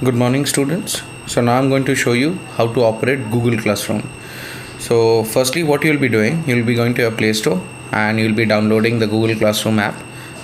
Good morning, students. So now I'm going to show you how to operate Google Classroom. So firstly, what you'll be doing, you'll be going to your Play Store and you'll be downloading the Google Classroom app.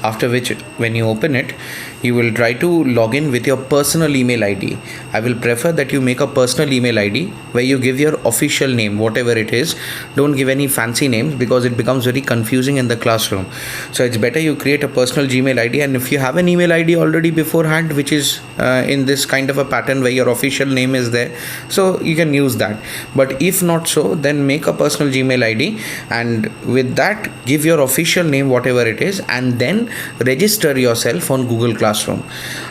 After which, when you open it, you will try to log in with your personal email ID. I will prefer that you make a personal email ID where you give your official name, whatever it is. Don't give any fancy names because it becomes very confusing in the classroom. So it's better you create a personal Gmail ID, and if you have an email ID already beforehand, which is in this kind of a pattern where your official name is there, so you can use that. But if not so, then make a personal Gmail ID, and with that give your official name, whatever it is, and then register yourself on Google Classroom.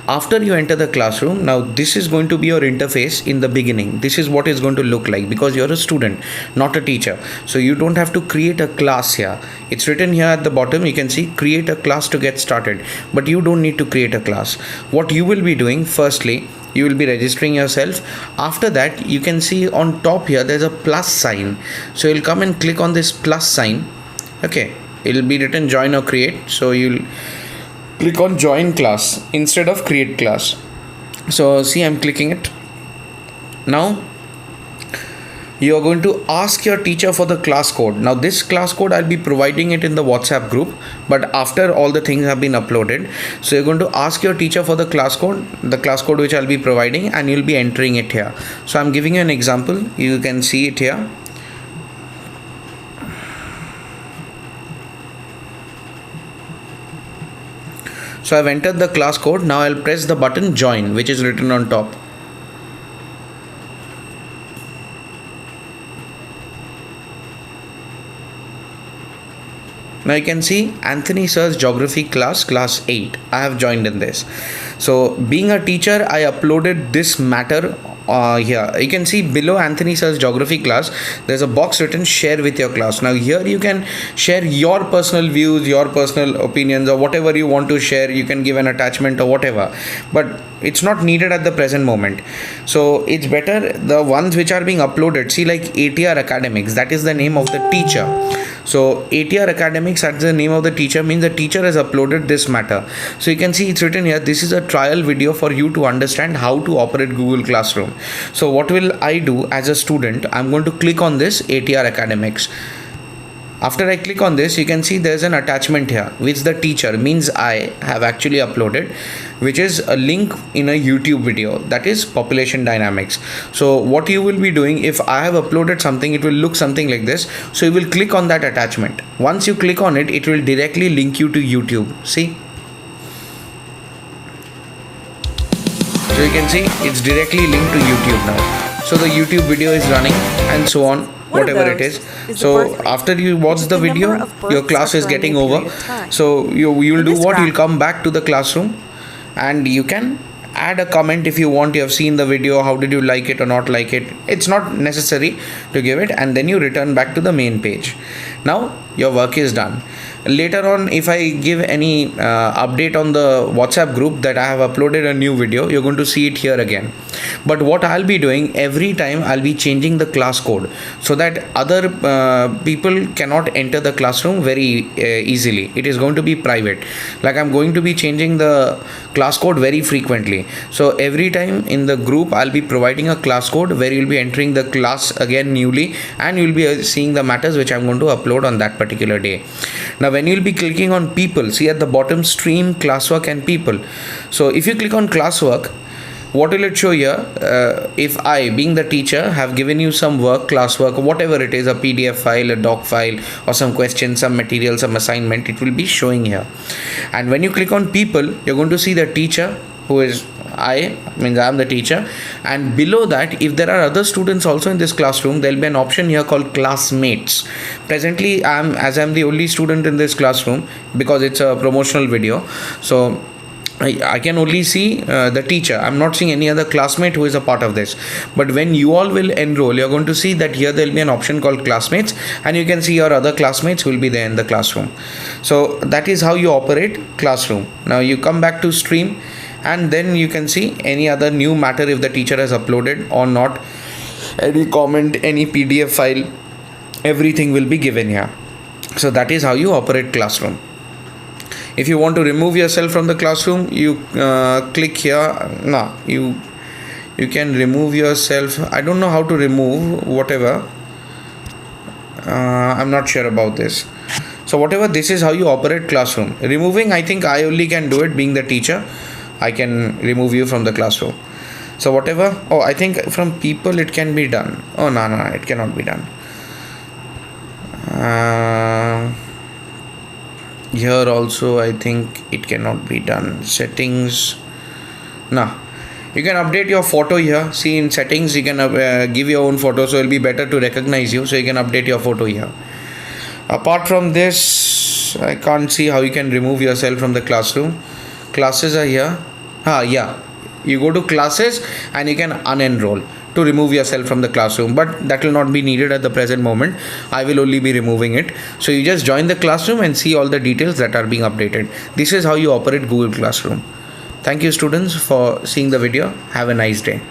After you enter the classroom, now this is going to be your interface in the beginning. This is what it's going to look like because you're a student, not a teacher. So you don't have to create a class here. It's written here at the bottom, you can see create a class to get started, but you don't need to create a class. What you will be doing, firstly, you will be registering yourself. After that, you can see on top here there's a plus sign, so you'll come and click on this plus sign. Okay, it'll be written join or create, so you'll click on join class instead of create class. So see, I'm clicking it now. You are going to ask your teacher for the class code. Now this class code, I'll be providing it in the WhatsApp group, but after all the things have been uploaded. So you're going to ask your teacher for the class code which I'll be providing, and you'll be entering it here. So I'm giving you an example, you can see it here. So I've entered the class code. Now I'll press the button join, which is written on top. Now you can see Anthony Sir's geography class 8. I have joined in this. So being a teacher, I uploaded this matter here. You can see below Anthony Sir's geography class, there's a box written share with your class. Now here you can share your personal views, your personal opinions, or whatever you want to share. You can give an attachment or whatever, but it's not needed at the present moment. So it's better the ones which are being uploaded. See, like ATR Academics, that is the name of the teacher. So ATR Academics, that's the name of the teacher, means the teacher has uploaded this matter. So you can see it's written here, this is a trial video for you to understand how to operate Google Classroom. So what will I do as a student? I'm going to click on this ATR Academics. After I click on this, you can see there's an attachment here, which the teacher, means I, have actually uploaded, which is a link in a YouTube video, that is population dynamics. So what you will be doing, if I have uploaded something, it will look something like this. So you will click on that attachment. Once you click on it, it will directly link you to YouTube. See? So you can see it's directly linked to YouTube now. So the YouTube video is running and so on, whatever it is. So after you watch the video, your class is getting over. So you will do what? You'll come back to the classroom and you can add a comment if you want. You have seen the video, how did you like it or not like it? It's not necessary to give it, and then you return back to the main page. Now your work is done. Later on, if I give any update on the WhatsApp group that I have uploaded a new video, you're going to see it here again. But what I'll be doing, every time I'll be changing the class code so that other people cannot enter the classroom very easily. It is going to be private. Like I'm going to be changing the class code very frequently. So every time in the group, I'll be providing a class code where you'll be entering the class again newly, and you'll be seeing the matters which I'm going to upload on that particular day. Now when you'll be clicking on people, see at the bottom, stream, classwork and people. So if you click on classwork, what will it show here? If I, being the teacher, have given you some work, classwork, whatever it is, a PDF file, a doc file, or some questions, some material, some assignment, it will be showing here. And when you click on people, you're going to see the teacher, who is I, means I am the teacher, and below that, if there are other students also in this classroom, there will be an option here called classmates. Presently, as I'm the only student in this classroom because it's a promotional video, so I can only see the teacher. I'm not seeing any other classmate who is a part of this. But when you all will enroll, you're going to see that here there will be an option called classmates, and you can see your other classmates will be there in the classroom. So that is how you operate classroom. Now you come back to stream, and then you can see any other new matter if the teacher has uploaded or not, any comment, any PDF file, everything will be given here. So that is how you operate classroom. If you want to remove yourself from the classroom, you click here. You You can remove yourself. I don't know how to remove whatever. I'm not sure about this. So whatever, this is how you operate classroom. Removing, I think I only can do it being the teacher. I can remove you from the classroom. So whatever. Oh, I think from people it can be done. Oh, no, it cannot be done. Here also I think it cannot be done. Settings. No. You can update your photo here. See, in settings you can give your own photo, so it will be better to recognize you. So you can update your photo here. Apart from this, I can't see how you can remove yourself from the classroom. Classes are here. Yeah. You go to classes and you can unenroll to remove yourself from the classroom, but that will not be needed at the present moment. I will only be removing it. So you just join the classroom and see all the details that are being updated. This is how you operate Google Classroom. Thank you, students, for seeing the video. Have a nice day.